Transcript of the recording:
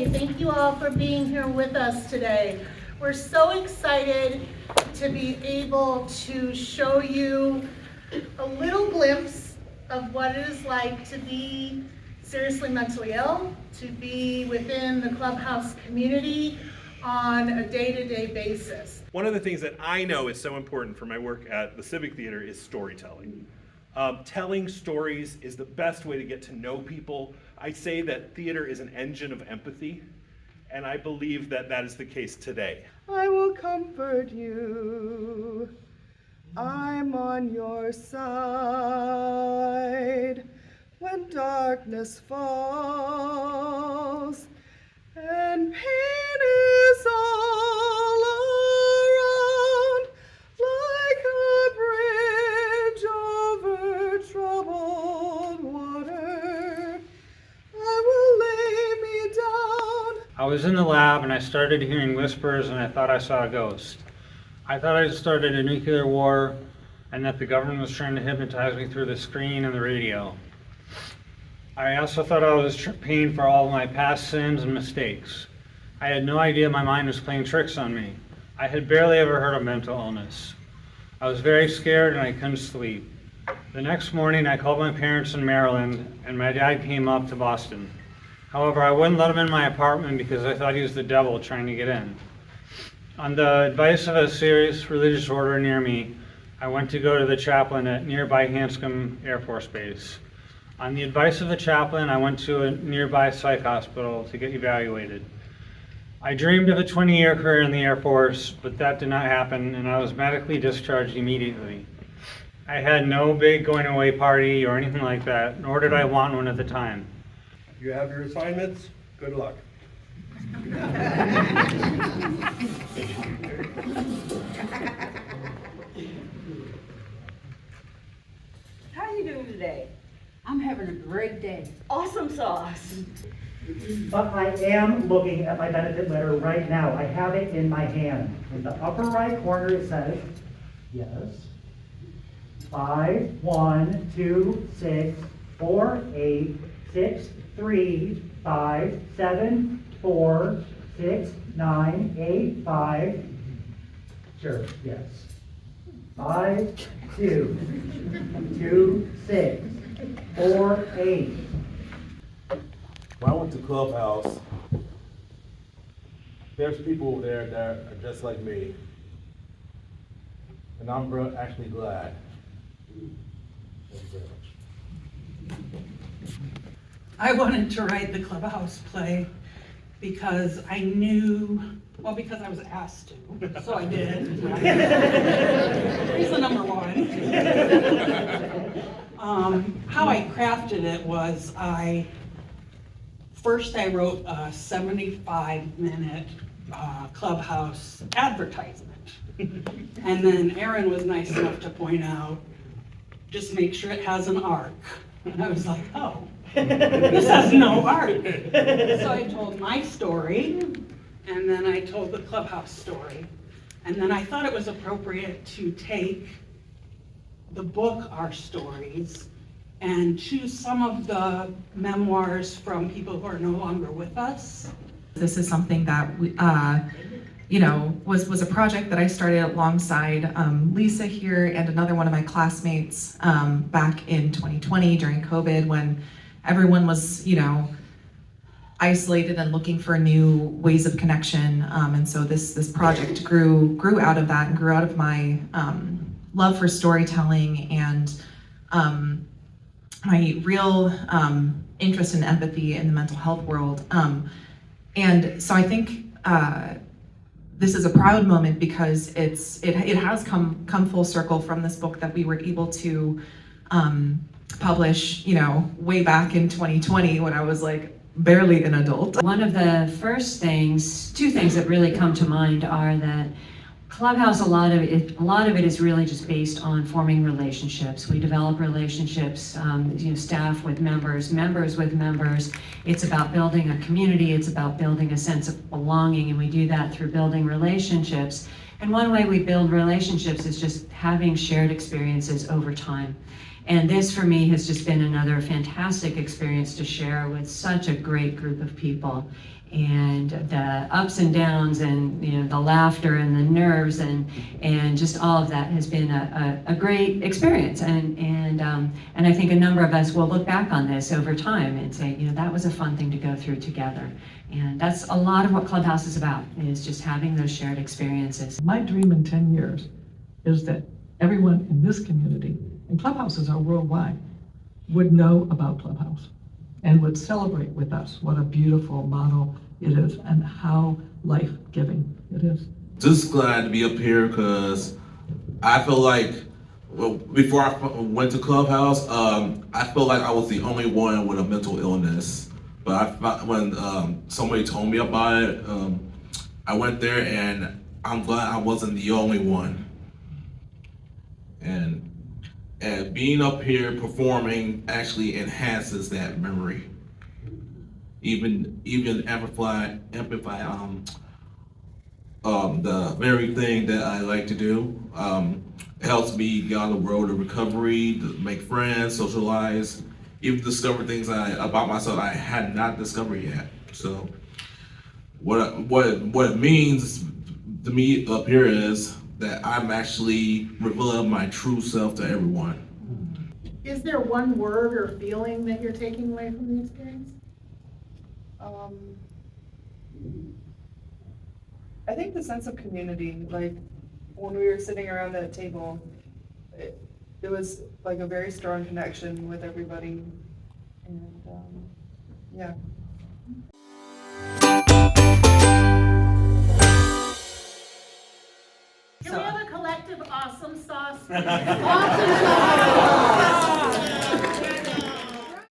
Okay, thank you all for being here with us today. We're so excited to be able to show you a little glimpse of what it is like to be seriously mentally ill, to be within the Clubhouse community on a day-to-day basis. One of the things that I know is so important for my work at the Civic Theater is storytelling. Telling stories is the best way to get to know people. I say that theater is an engine of empathy, and I believe that that is the case today. I will comfort you. I'm on your side when darkness falls and pain is all around, like a bridge over troubled water. I will lay me down. I was in the lab and I started hearing whispers and I thought I saw a ghost. I thought I started a nuclear war and that the government was trying to hypnotize me through the screen and the radio. I also thought I was paying for all of my past sins and mistakes. I had no idea my mind was playing tricks on me. I had barely ever heard of mental illness. I was very scared and I couldn't sleep. The next morning I called my parents in Maryland and my dad came up to Boston. However, I wouldn't let him in my apartment because I thought he was the devil trying to get in. On the advice of a serious religious order near me, I went to go to the chaplain at nearby Hanscom Air Force Base. On the advice of the chaplain, I went to a nearby psych hospital to get evaluated. I dreamed of a 20-year career in the Air Force, but that did not happen, and I was medically discharged immediately. I had no big going away party or anything like that, nor did I want one at the time. You have your assignments. Good luck. How are you doing today? I'm having a great day. Awesome sauce. But I am looking at my benefit letter right now. I have it in my hand. In the upper right corner it says, yes, 5, 1, 2, 6, 4, 8, 6, 3, 5, 7, 4, 6, 9, 8, 5. Sure, yes. 5, 2, 2, 6, 4, 8. When I went to Clubhouse, there's people over there that are just like me. And I'm actually glad. Thank you very much. I wanted to write the Clubhouse play because I knew, well, because I was asked to, so I did. Reason number one. How I crafted it was first I wrote a 75-minute Clubhouse advertisement. And then Aaron was nice enough to point out, just make sure it has an arc. And I was like, oh, this has no arc. So I told my story, and then I told the Clubhouse story. And then I thought it was appropriate to take the book, Our Stories, and choose some of the memoirs from people who are no longer with us. This is something that was a project that I started alongside Lisa here and another one of my classmates back in 2020 during COVID, when everyone was, isolated and looking for new ways of connection. And so this project grew out of that and grew out of my love for storytelling and my real interest in empathy in the mental health world. And so I think this is a proud moment because it has come full circle from this book that we were able to publish, way back in 2020 when I was like barely an adult. One of the first things, two things that really come to mind are that Clubhouse, a lot of it is really just based on forming relationships. We develop relationships, staff with members, members with members. It's about building a community. It's about building a sense of belonging, and we do that through building relationships. And one way we build relationships is just having shared experiences over time. And this, for me, has just been another fantastic experience to share with such a great group of people. and the ups and downs, and the laughter and the nerves, and just all of that has been a great experience. And I think a number of us will look back on this over time and say, that was a fun thing to go through together. And that's a lot of what Clubhouse is about, is just having those shared experiences. My dream in 10 years is that everyone in this community, and Clubhouses are worldwide, would know about Clubhouse and would celebrate with us what a beautiful model it is and how life-giving it is. Just glad to be up here because I feel like, well, before I went to Clubhouse, I felt like I was the only one with a mental illness. But when somebody told me about it, I went there, and I'm glad I wasn't the only one. And being up here performing actually enhances that memory. Even amplify the very thing that I like to do. It helps me get on the road to recovery, to make friends, socialize, even discover things about myself I had not discovered yet. So what it means to me up here is that I'm actually revealing my true self to everyone. Is there one word or feeling that you're taking away from the experience? I think the sense of community, like when we were sitting around that table, it was like a very strong connection with everybody. And yeah. Can we have a collective awesome sauce? Awesome sauce!